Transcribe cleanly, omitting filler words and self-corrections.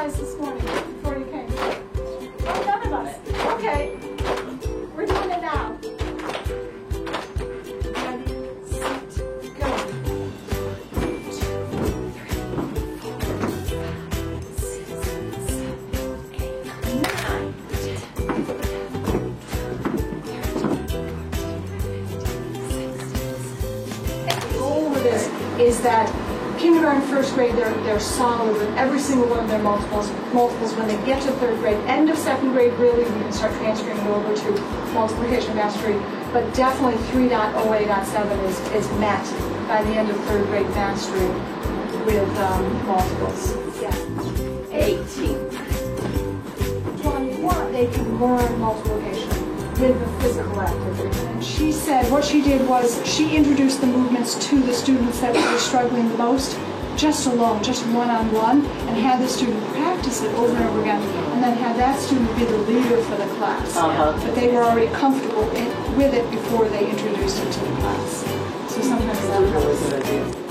exercise this morning before you came? Oh, none of us. Okay. We're doing it now. Ready, set, go. 1, 2, 3, 4, 5, 6, 7, 8, 9, 10, 11, 12, 13, 14, 15, 16, 17. The goal of this is that kindergarten, first grade, they're solid with every single one of their multiples. When they get to third grade, end of second grade, really, we can start transferring it over to multiplication mastery. But definitely 3.08.7 is met by the end of third grade mastery with multiples. Yeah. 18. 21. They can learn multiplication with the physical activity. And she said what she did was she introduced the movements to the students that were struggling the most, just alone, just one-on-one, and had the student practice it over and over again, and then had that student be the leader for the class. But they were already comfortable with it before they introduced it to the class. So sometimes that helps.